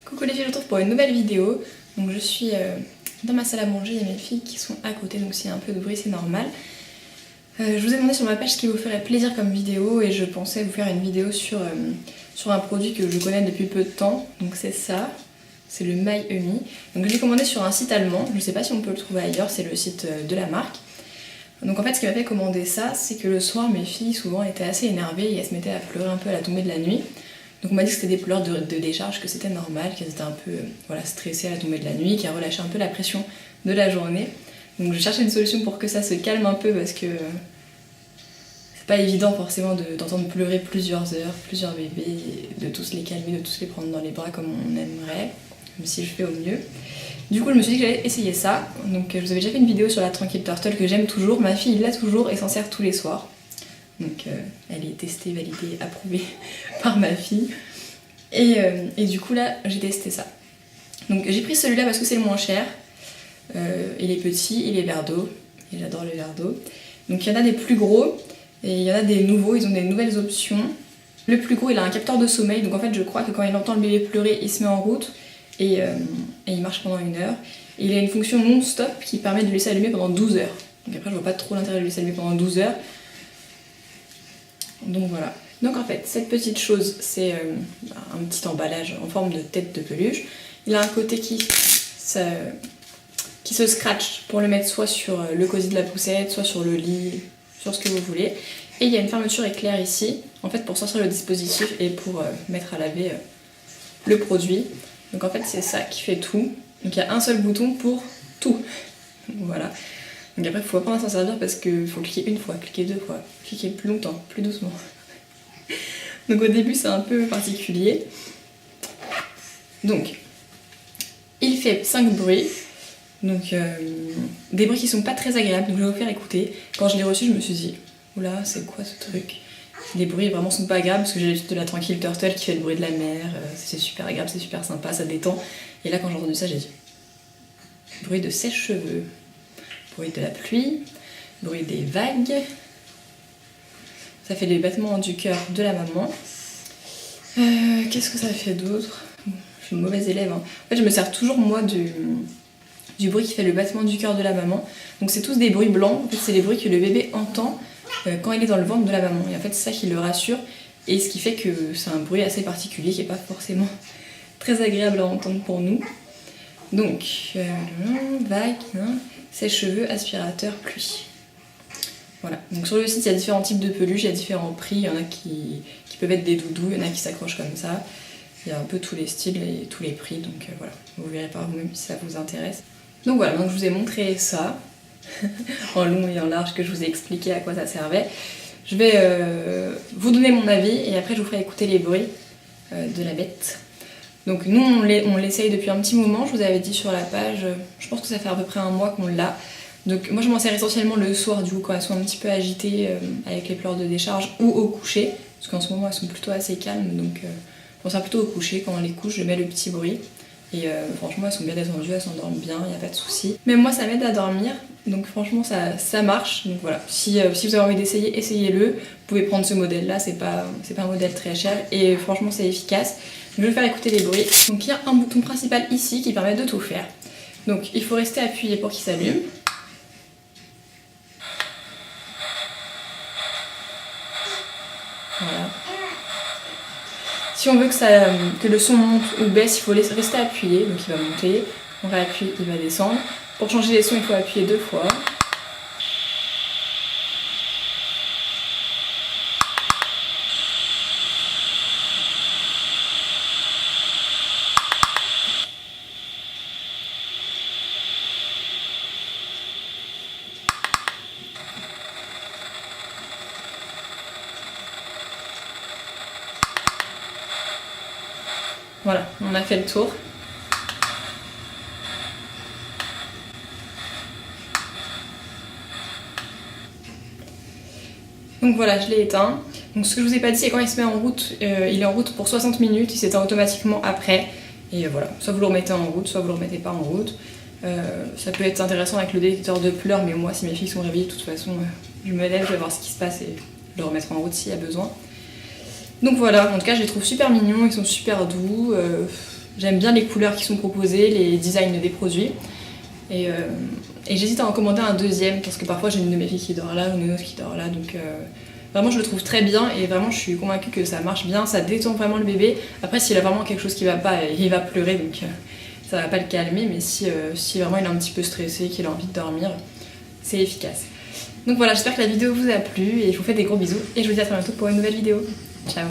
Coucou les filles, je vous retrouve pour une nouvelle vidéo. Donc je suis dans ma salle à manger, il y a mes filles qui sont à côté, donc s'il y a un peu de bruit c'est normal. Je vous ai demandé sur ma page ce qui vous ferait plaisir comme vidéo et je pensais vous faire une vidéo sur un produit que je connais depuis peu de temps. Donc c'est ça, c'est le My Umi. Donc je l'ai commandé sur un site allemand, je ne sais pas si on peut le trouver ailleurs, c'est le site de la marque. Donc en fait ce qui m'a fait commander ça, c'est que le soir mes filles souvent étaient assez énervées et elles se mettaient à pleurer un peu à la tombée de la nuit. Donc on m'a dit que c'était des pleurs de décharge, que c'était normal, qu'elles étaient un peu stressées à la tombée de la nuit, qu'elles relâchaient un peu la pression de la journée. Donc je cherchais une solution pour que ça se calme un peu parce que c'est pas évident forcément d'entendre pleurer plusieurs heures, plusieurs bébés, de tous les calmer, de tous les prendre dans les bras comme on aimerait, même si je fais au mieux. Du coup je me suis dit que j'allais essayer ça. Donc je vous avais déjà fait une vidéo sur la Tranquille Turtle que j'aime toujours, ma fille l'a toujours et s'en sert tous les soirs. Donc elle est testée, validée, approuvée par ma fille. Et du coup là j'ai testé ça. Donc j'ai pris celui-là parce que c'est le moins cher. Il est petit, il est verre d'eau. Et j'adore le verre d'eau. Donc il y en a des plus gros et il y en a des nouveaux, ils ont des nouvelles options. Le plus gros il a un capteur de sommeil, donc en fait je crois que quand il entend le bébé pleurer, il se met en route et il marche pendant 1 heure. Et il a une fonction non-stop qui permet de le laisser allumer pendant 12 heures. Donc après je vois pas trop l'intérêt de le laisser allumer pendant 12 heures. Donc voilà. Donc en fait, cette petite chose, c'est un petit emballage en forme de tête de peluche. Il a un côté qui se scratch pour le mettre soit sur le cosy de la poussette, soit sur le lit, sur ce que vous voulez. Et il y a une fermeture éclair ici, en fait pour sortir le dispositif et pour mettre à laver le produit. Donc en fait c'est ça qui fait tout. Donc il y a un seul bouton pour tout. Voilà. Donc après il faut apprendre à s'en servir parce qu'il faut cliquer une fois, cliquer 2 fois, cliquer plus longtemps, plus doucement. Donc au début c'est un peu particulier. Donc il fait 5 bruits. Donc des bruits qui sont pas très agréables, donc je vais vous faire écouter. Quand je l'ai reçu je me suis dit, oula c'est quoi ce truc? Les bruits vraiment sont pas agréables parce que j'ai l'habitude de la Tranquille Turtle qui fait le bruit de la mer, c'est super agréable, c'est super sympa, ça détend. Et là quand j'ai entendu ça j'ai dit, bruit de sèche-cheveux. Bruit de la pluie, bruit des vagues, ça fait les battements du cœur de la maman. Qu'est-ce que ça fait d'autre? Je suis une mauvaise élève. Hein. En fait, je me sers toujours moi du bruit qui fait le battement du cœur de la maman. Donc c'est tous des bruits blancs, en fait, c'est les bruits que le bébé entend quand il est dans le ventre de la maman. Et en fait c'est ça qui le rassure et ce qui fait que c'est un bruit assez particulier qui n'est pas forcément très agréable à entendre pour nous. Donc, vague, sèche-cheveux, aspirateur, pluie. Voilà, donc sur le site il y a différents types de peluches, il y a différents prix, il y en a qui peuvent être des doudous, il y en a qui s'accrochent comme ça. Il y a un peu tous les styles et tous les prix, donc voilà, vous verrez par vous-même si ça vous intéresse. Donc voilà, donc je vous ai montré ça, en long et en large, que je vous ai expliqué à quoi ça servait. Je vais vous donner mon avis et après je vous ferai écouter les bruits de la bête. Donc nous on l'essaye depuis un petit moment, je vous avais dit sur la page, je pense que ça fait à peu près 1 mois qu'on l'a. Donc moi je m'en sers essentiellement le soir du coup quand elles sont un petit peu agitées avec les pleurs de décharge ou au coucher, parce qu'en ce moment elles sont plutôt assez calmes, donc je m'en sers plutôt au coucher, quand on les couche je mets le petit bruit. Et franchement elles sont bien détendues, elles s'endorment bien, il n'y a pas de souci. Même moi ça m'aide à dormir, donc franchement ça marche. Donc voilà, si vous avez envie d'essayer, essayez-le. Vous pouvez prendre ce modèle là, c'est pas un modèle très cher et franchement c'est efficace. Je vais faire écouter les bruits. Donc il y a un bouton principal ici qui permet de tout faire. Donc il faut rester appuyé pour qu'il s'allume. Voilà. Si on veut que le son monte ou baisse, il faut rester appuyé. Donc il va monter, on réappuie, il va descendre. Pour changer les sons, il faut appuyer 2 fois. Voilà, on a fait le tour. Donc voilà, je l'ai éteint. Donc ce que je vous ai pas dit, c'est quand il se met en route, il est en route pour 60 minutes, il s'éteint automatiquement après. Et voilà, soit vous le remettez en route, soit vous le remettez pas en route. Ça peut être intéressant avec le détecteur de pleurs, mais moi si mes filles sont réveillées, de toute façon, je me lève, je vais voir ce qui se passe et je le remettrai en route s'il y a besoin. Donc voilà, en tout cas je les trouve super mignons, ils sont super doux. J'aime bien les couleurs qui sont proposées, les designs des produits. Et j'hésite à en commander un deuxième parce que parfois j'ai une de mes filles qui dort là, ou une autre qui dort là. Donc vraiment je le trouve très bien et vraiment je suis convaincue que ça marche bien, ça détend vraiment le bébé. Après s'il a vraiment quelque chose qui va pas, il va pleurer donc ça va pas le calmer. Mais si vraiment il est un petit peu stressé, qu'il a envie de dormir, c'est efficace. Donc voilà, j'espère que la vidéo vous a plu et je vous fais des gros bisous et je vous dis à très bientôt pour une nouvelle vidéo. Ciao!